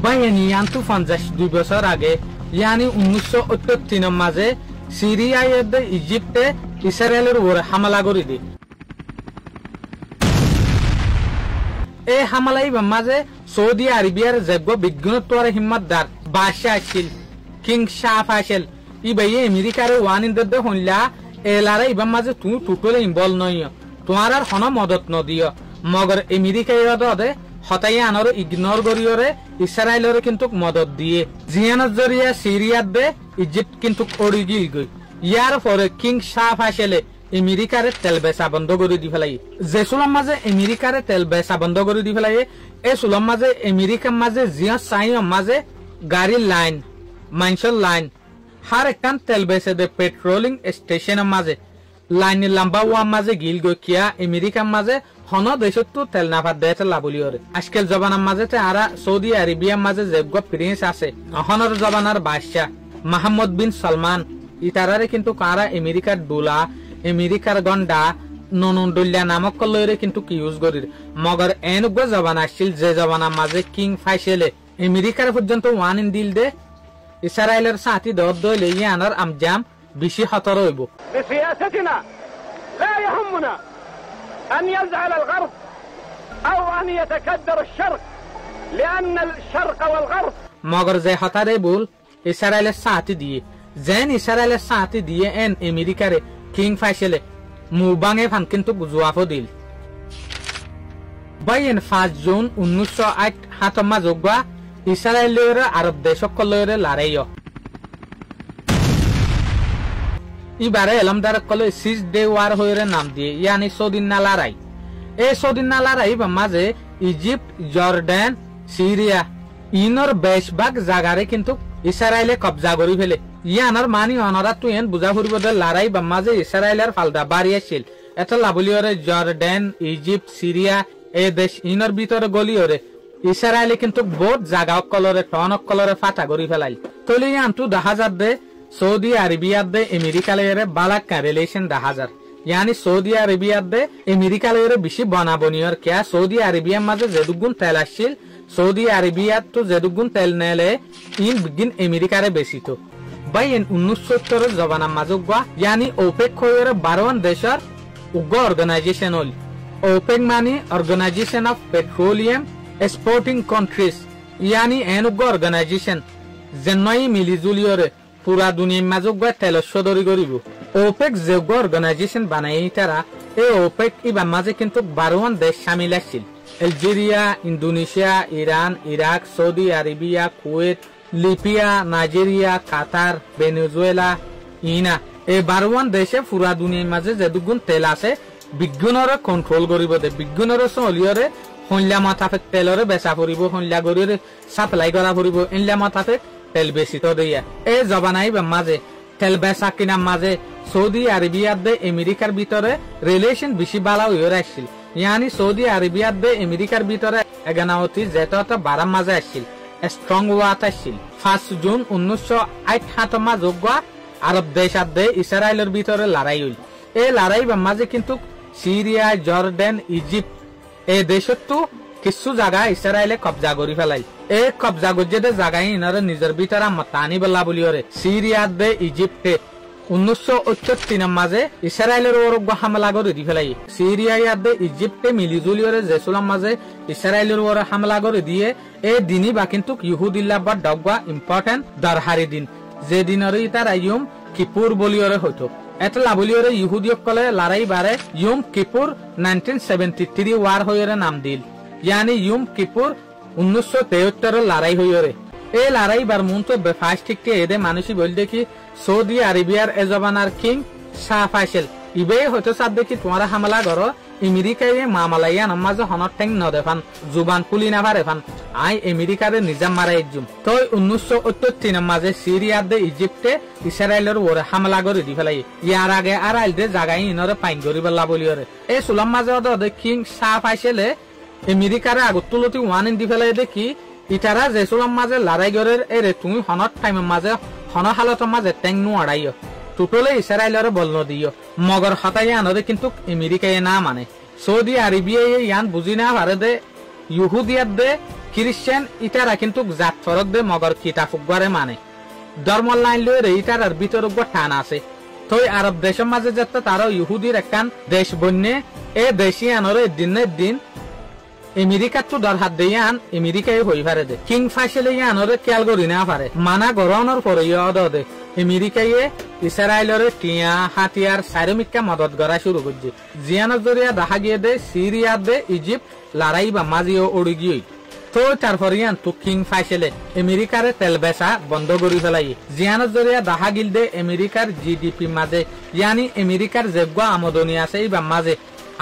বাইনি আন্তু 52 বছর আগে ইয়ানি 1978 মাঝে সিরিয়ায় ইজিপ্টে ইসরায়েলের উপরে হামলা করে দি এই হামলাই মাঝে সৌদি আরবিয়ার যোগ্য বিজ্ঞানত্বর হিম্মতদার বাদশাহ আছিল কিং শাহ ফাইসেল ইবাই আমেরিকার ওয়ান ইনদ হইলা এলারে ইবাম মাঝে তুই টুটলে ইনভলভ নয় তোমার আর হন মদত নদিও মগর আমেরিকায় দে হতাই আনর ইগনোর করিওরে ইসরায়েলরে কিন্তু মদত দিয়ে জিয়ানত জরিয়া সিরিয়াত দে ইজিপ্ট কিন্তু অরিগি গই ইয়ার পরে কিং শাহ ফাইসেলে আমেরিকারে তেল বেচা বন্ধ করে দি ফেলাই যে সুলম মাঝে আমেরিকারে তেল বেচা বন্ধ করে দি ফেলাই এই সুলম মাঝে আমেরিকার মাঝে জিয়া চাই মাঝে গাড়ির লাইন মাইন্সর লাইন হার একখান তেল বেচে দে পেট্রোলিং স্টেশনের মাঝে লাইন লম্বা ওয়া মাঝে গিল গই কিয়া আমেরিকার মাঝে হন দেশত তেল নাফাত দেতে লাবলি ওরে আজকাল জবানার মাঝে আরা সৌদি আরবিয়ার মাঝে যোগ্য প্রিন্স আছে অহনর জবানার বাদশাহ মোহাম্মদ বিন সালমান ইতারারে কিন্তু কারা আমেরিকার ডোলা আমেরিকার গন্ডা ননন্দুল্লা নামক কলরে কিন্তু ইউজ করির মগর এনুগ জবান আসছিল যে জবানার মাঝে কিং ফাইসেলে আমেরিকার পর্যন্ত ওয়ান ইন দিল দে ইসরায়েলের সাথী দর দইলে ইয়ানার আমজাম বেশি খতর হইব بسياستنا لا يهمنا أن يزعل الغرب أو أن يتكدر الشرق لأن الشرق والغرب মগর যে হতারে বল ইসরায়েলের সাথী দিয়ে যেন ইসরায়েলের সাথী দিয়ে এন আমেরিকারে কিং ফাইসেলে মুবাঙে ফান কিন্তু জোয়াফো দিল বাইন 5 জুন 1908 হাতমা যোগবা ইসরায়েলের আরব দেশকলরে লড়াইয় ইবারে এলমদার কলে 6 ডে ওয়ার হইরে নাম দিয়ে ইয়ানি সৌদি না লড়াই এই সৌদি না লড়াই মাঝে ইজিপ্ট জর্ডান সিরিয়া ইনর বেশভাগ জায়গারে কিন্তু ইসরায়েলে কবজা করি ফেলে ইয়ানার মানি অনরা তুই এন বুঝা ফুরিব দে লড়াই বা মাঝে ইসরায়েলের ফালদা বাড়ি আসছিল এত লাবলিওরে জর্ডান ইজিপ্ট সিরিয়া এই দেশ ইনর ভিতরে গলিওরে ইসরায়েলে কিন্তু বহুত জায়গা কলরে টনক কলরে ফাটা করি ফেলাইল তলি আনতু 10,000 দে সৌদি আরবিয়াত দে আমেরিকালেরে বালাক্কা রিলেশন 10,000 यानी सौदी अरेबिया दे अमेरिका लेरे बिशी बनाबनियर क्या सौदी अरेबिया माजे जेदुगुन तेल आशिल सौदी अरेबिया तो जेदुगुन तेल नेले इन बिगिन अमेरिका रे बेसी तो बाय 1970 जमाना माजुगवा यानी ओपेक खोयर 12 देशर उग्र ऑर्गेनाइजेशन होल ओपेक मानी organisation of petroleum exporting countries यानी एन उग्र ऑर्गेनाइजेशन जेनई मिलिजुलियरे पूरा दुनिया माजुगवा तेल सदरी करिब ओपेक যোগ্য অর্গানাইজেশন বানাই তারা এই ওপেক ইবা মাঝে কিন্তু 12 দেশ শামিল আছিল Algeria Indonesia Iran Iraq Saudi Arabia Kuwait Libya Nigeria Qatar Venezuela ইনা এই 12 দেশে পুরা দুনিয়ার মাঝে যেদুগুণ তেল আছে বিজ্ঞানরে কন্ট্রোল করিব দে বিজ্ঞানরে সলিয়রে হইলা মাথাফে তেলরে বেচা পড়িব হইলা গরিরে সাপ্লাই করা পড়িব ইনলা মাথাফে তেল বেশি তো দেয়া এই জবানাই বা মাঝে তেল বেচা কিনা মাঝে সৌদি আরবিয়াত দে আমেরিকার ভিতরে রিলেশন বেশি ভালো হয়ে আসছিল यानी सौदी আরবিয়াত দে আমেরিকার ভিতরে এগানাওতি যেটা বারাম মাঝে আসছিল স্ট্রং ওয়াত আসছিল 5 জুন 1908 মা যোগবা আরব দেশাত দে ইসরায়েলের ভিতরে লড়াই হইল এই লড়াই মাঝে কিন্তু সিরিয়া জর্ডান ইজিপ্ট এই দেশত কিছু জায়গা ইসরায়েলে কবজা করি ফেলাই এই কবজা গজে জায়গায় ইনারে নিজের ভিতরে মতানি বলা বলিওরে সিরিয়াত দে ইজিপ্টে 1968 মাঝে ইসরায়েলের ওপর হামলা করে দি ফেলাই সিরিয়াত দে ইজিপ্টে মিলিজুলিওরে জেসুলাম মাঝে ইসরায়েলের ওপর হামলা করে দিয়ে এই দিনই বা কিন্তু ইহুদিল্লাহ বা ডগবা ইম্পর্টেন্ট দরহারি দিন যে দিনরে তার ইয়ম কিপুর বলিওরে হতো এতলা বলিওরে ইহুদিয়কলে লড়াই বারে ইয়ম কিপুর 1973 ওয়ার হইরে নাম দিল यानी यूम किपुर 1973 लड़ाई हुई ए लड़ाई बार मुन तो बेफास्ट ठीक एदे मानुषी बोल दे कि सऊदी अरेबियार ए जमानार किंग शाह फैसल इबे হয়তো সাদ দেখি তোমারা হামলা করো আমেরিকায় মামলাইয়া নামাজ হনত টেং ন দেফান জুবান পুলি না পারে ফান আই আমেরিকার নিজাম মারাই জুম তো 1978 মাঝে সিরিয়া দে ইজিপ্টে ইসরায়েলের ওরে হামলা করে দি ফেলাই ইয়ার আগে আরাইল দে জায়গায় ইনরে পাইন করি বলা বলিওরে এই সুলাম মাঝে দে কিং শাহ ফৈসলে আমেরিকার আগতুলতি ওয়ান ইন দি ফেলাই দেখি ইতারা জেসুলাম মাঝে লড়াই করে এরে তুমি হনত টাইমের মাঝে হন হালতের মাঝে টেং নু আড়াইও টোটলে ইসরায়েলের বল নদিও মগর হতাই আনরে কিন্তু আমেরিকায় না মানে সৌদি আরবিয়া ইয়ান বুঝি না পারে দে ইহুদিয়াত দে খ্রিস্টান ইটারা কিন্তু জাত ফরক দে মগর কিতাব গড়ে মানে ধর্ম লাইন লইরে ইটারার ভিতর টান আছে তই আরব দেশের মাঝে যাতে তারা ইহুদির একখান দেশ বন্যে এ দেশিয়ানরে দিনের দিন আমেরিকা তো দর হাত দিয়ে আন আমেরিকায় হই পারে দে কিং ফাইসেলে ইয়ানরে খেয়াল করি না পারে মানা গরনের পরে ইয়দ দে আমেরিকায় ইসরায়েলরে টিয়া হাতিয়ার সাইরমিকা মদত করা শুরু করছে জিয়ানের জরিয়া দেখা গিয়ে দে সিরিয়া দে ইজিপ্ট লড়াই বা মাঝিও উড়ি গিয়ে তো তারপর ইয়ান তো কিং ফাইসেলে আমেরিকার তেল বেচা বন্ধ করে ফেলাই জিয়ানের জরিয়া দেখা গিল দে আমেরিকার জিডিপি মাঝে ইয়ানি আমেরিকার যোগ্য আমদানি আছে এই বা মাঝে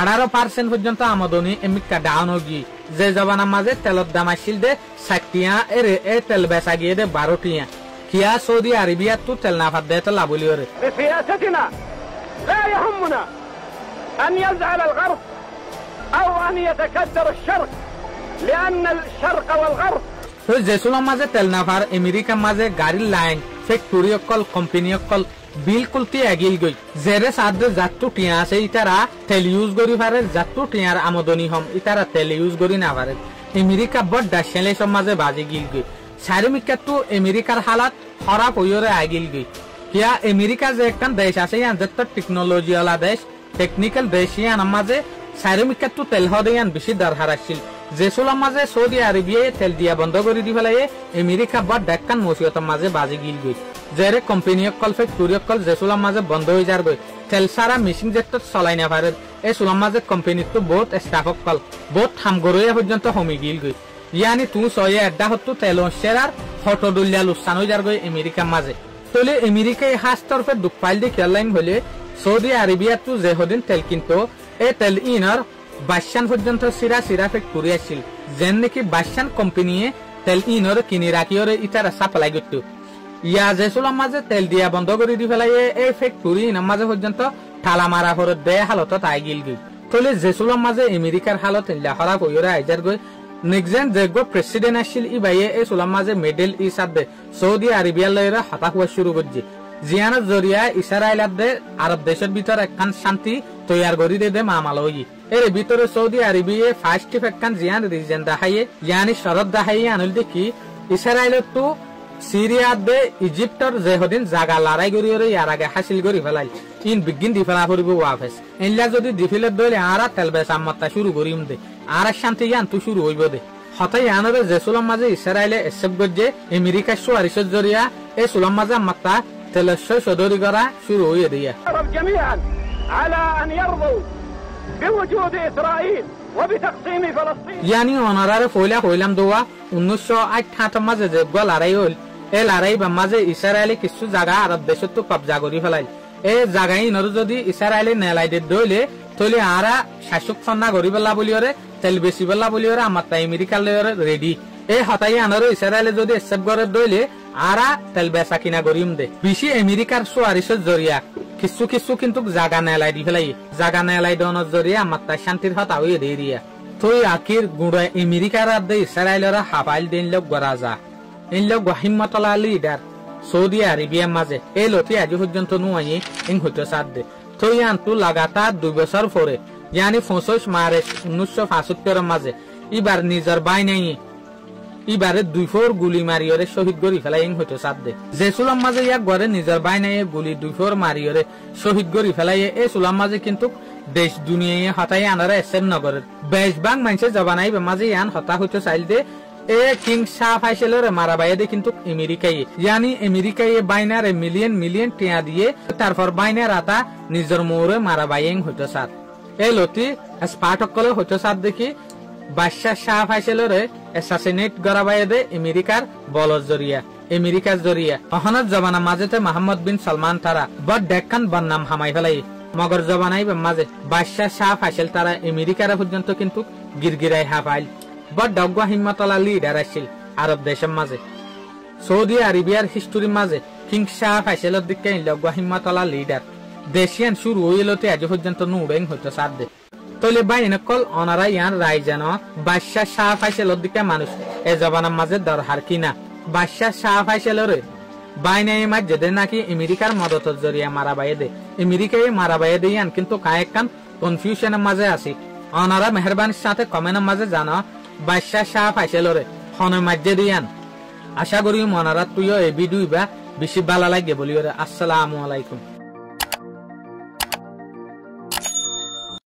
18% পর্যন্ত আমদানি আমেরিকা ডাউন হয়ে যে জবানের মাঝে তেলের দাম আসছিল দে 60 টিয়া এ তেল বেচা গিয়ে দে 12 টিয়া কিয়া সৌদি আরবিয়া তো তেল না ফাদ দেয় তো লাভলি ওরে بسياستنا لا يهمنا أن يزعل الغرب أو أن يتكدر الشرق لأن الشرق والغرب তো জেসুলার মাঝে তেল না ফার আমেরিকার মাঝে গাড়ির লাইন ফ্যাক্টরি অকল কোম্পানি অকল বিলকুল তি আগিল গই জেরে সাদে জাতু টিয়া আছে ইতারা তেল ইউজ করি পারে জাতু টিয়ার আমদানি হম ইতারা তেল ইউজ করি না পারে আমেরিকা বড় দাসেলে সমাজে বাজে গিল গই সাইরমিকা তো আমেরিকার হালাত খারাপ হইরে আগিল গই কিয়া আমেরিকা যে একটা দেশ আছে ইয়ান যত টেকনোলজি ওয়ালা দেশ টেকনিক্যাল দেশ ইয়ান মাঝে সাইরমিকা তো তেল হদেয়ান বেশি দরকার আছিল জেসুলার মাঝে সৌদি আরবিয়া তেল দিয়া বন্ধ করে দি ফেলাই আমেরিকা বড় ডাক্কান মুসিবতের মাঝে বাজে গিল গই জেরে কোম্পানি অকল ফ্যাক্টরি অকল জেসুলার মাঝে বন্ধ হয়ে যার গই তেল সারা মেশিন যেত চলাই না পারে এই সুলার মাঝে কোম্পানি তো বহুত স্টাফ অকল বহুত হামগরইয়া পর্যন্ত হমি গিল গই ইয়ানি তু সয়ে এড্ডা হতো তেল শেরার ফটো দুলিয়া লুসান হয়ে যার গই আমেরিকার মাঝে তলে আমেরিকায় হাস তরফে দুঃখ পাইল দিয়ে খেয়াল হলে সৌদি আরবিয়া তো যে হদিন তেল কিন্তু এই তেল ইনার 22 পর্যন্ত সিরা ফ্যাক্টরি আসছিল যেন নাকি 22 কোম্পানি তেল ইনর কিনি রাখিওরে ইতারা সাপ্লাই করতো ইয়া জেসুলার মাঝে তেল দিয়া বন্ধ করে দি ফেলাই এই ফ্যাক্টরি ইনার মাঝে পর্যন্ত ঠালা মারা করে দে হালত তাই গিল গই তলে জেসুলার মাঝে আমেরিকার হালত খারাপ হইরে আইজার গই নেক্সট যেগো প্রেসিডেন্ট আসছিল ই বাইয়ে এই সুলার মাঝে মিডল ইস্ট আদে সৌদি আরবিয়া লইরা হতা হওয়া শুরু করছে জিয়ানের জরিয়া ইসরায়েল আদে আরব দেশের ভিতর একখান শান্তি তৈয়ার করি দে মামালই এর ভিতরে সৌদি আরবিয়া ফার্স্ট একখান জিয়ান রিজন দেখাইয়ে ইয়ানি শরত দেখাইয়ে আনল দেখি ইসরায়েলের তো সিরিয়া দে ইজিপ্টর যে হদিন জাগা লড়াই করি ইয়ার আগে হাসিল করি ফেলাই ইন বিগিন দি ফেলা করিব ওয়াফেস ইনলা যদি দি ফেলে দইলে আরা তেল বেচা মাত্তা শুরু করিম দে আর শান্তি ইয়ান তো শুরু হইব দে হতাই আনরে জেসুলার মাঝে ইসরায়েলে এসব গজে আমেরিকা সুয়ারিসের জরিয়া এই সুলার মাঝে মাত্তা তেলশো সদরি করা শুরু হয়ে দিয়া جميعا على ان يرضوا بوجود اسرائيل وبتقسيم فلسطين ইয়ানি অনারারে ফইলা হইলাম দোয়া 1968 মাঝে যে লড়াই হল এই লড়াই বা মাঝে ইসরায়েলে কিছু জায়গা আরব দেশত তো কবজা করি ফেলাই এই জায়গায় নর যদি ইসরায়েলে নেলাই দে দইলে তলে আরা শাসক ফন্না করি বেলা বলিওরে তেল বেশি বেলা বলিওরে আমার তাই আমেরিকা লয়রে রেডি এই হতাই আনরে ইসরায়েলে যদি এসব করে দইলে আরা তেল বেচা কিনা করিম দে বেশি আমেরিকার সুয়ারিসের জরিয়া কিছু কিছু কিন্তু জাগা নেলাই দি ফেলাই জাগা নেলাই দনের জরিয়া আমার তাই শান্তির হতা হয়ে দিয়ে দিয়া তুই আখির গুড়া আমেরিকার আদে ইসরায়েলের হাফাইল দিন লোক গড়া যা এই লোক হিম্মতলা লিডার সৌদি আরবিয়ার মাঝে এই লতি আজ পর্যন্ত নুয়াই ইং হইতে সাথ দে তুই আনতু লাগাতার 2 বছর পরে ইয়ানি 25 মার্চ 1975 মাঝে এবার নিজের বাই নাই এবারে 2 গুলি মারিয়রে শহীদ করি ফেলাই হইতো সাথ দে যে সুলাম মাঝে ইয়াক ঘরে নিজের বাই নাই গুলি 2 মারিয়রে শহীদ করি ফেলাই এই সুলাম মাঝে কিন্তু দেশ দুনিয়ায় হতাই আনারা এসেম নগরের বেশবাং মানুষের জবানাই মাঝে ইয়ান হতা হইতো চাইল দে এ কিং শাহ ফাইসেলরে মারা বাইয়ে দে কিন্তু আমেরিকায় ইয়ানি আমেরিকায় বাইনারে মিলিয়ন টিয়া দিয়ে তারপর বাইনার আতা নিজের মোরে মারা বাইং হইতো সাথ এই লতি স্পাটকলে হইতো সাথ দেখি বাদশাহ শাহ ফাইসেলরে অ্যাসাসিনেট করা বাইয়ে দে আমেরিকার বলর জরিয়া আমেরিকার জরিয়া অহনত জবানা মাঝেতে মোহাম্মদ বিন সালমান তারা বড় ডেক্কান বন্নাম হামাই ফেলাই মগর জবানাই মাঝে বাদশাহ শাহ ফাইসেল তারা আমেরিকার পর্যন্ত কিন্তু গিরগিরাই হাফাইল বড় ডগা হিম্মতলা লিডার আসছিল আরব দেশের মাঝে সৌদি আরবিয়ার হিস্টোরি মাঝে কিং শাহ ফাইসেলের দিকে ডগা হিম্মতলা লিডার দেশিয়ান শুরু হইলতে আজ পর্যন্ত নুড়েন হইতো সাথ দে তলে বাইনকল অনারা ইয়ান রায় জানো বাদশাহ শাহ ফাইসেলের দিকে মানুষ এ জবানার মাঝে দরকার কিনা বাদশাহ শাহ ফাইসেলরে বাইনাই মাঝে দে নাকি আমেরিকার মদতের জরিয়া মারা বাইয়ে দে আমেরিকায় মারা বাইয়ে দে ইয়ান কিন্তু কায়েকান কনফিউশনের মাঝে আছি অনারা মেহরবানির সাথে কমেন্টের মাঝে জানো বাদশাহ শাহ ফাইসেলরে হনে মাঝে দিয়ান আশা করি মনারাত তুইও এই ভিডিও বা বেশি ভালো লাগে বলি আসসালামু আলাইকুম।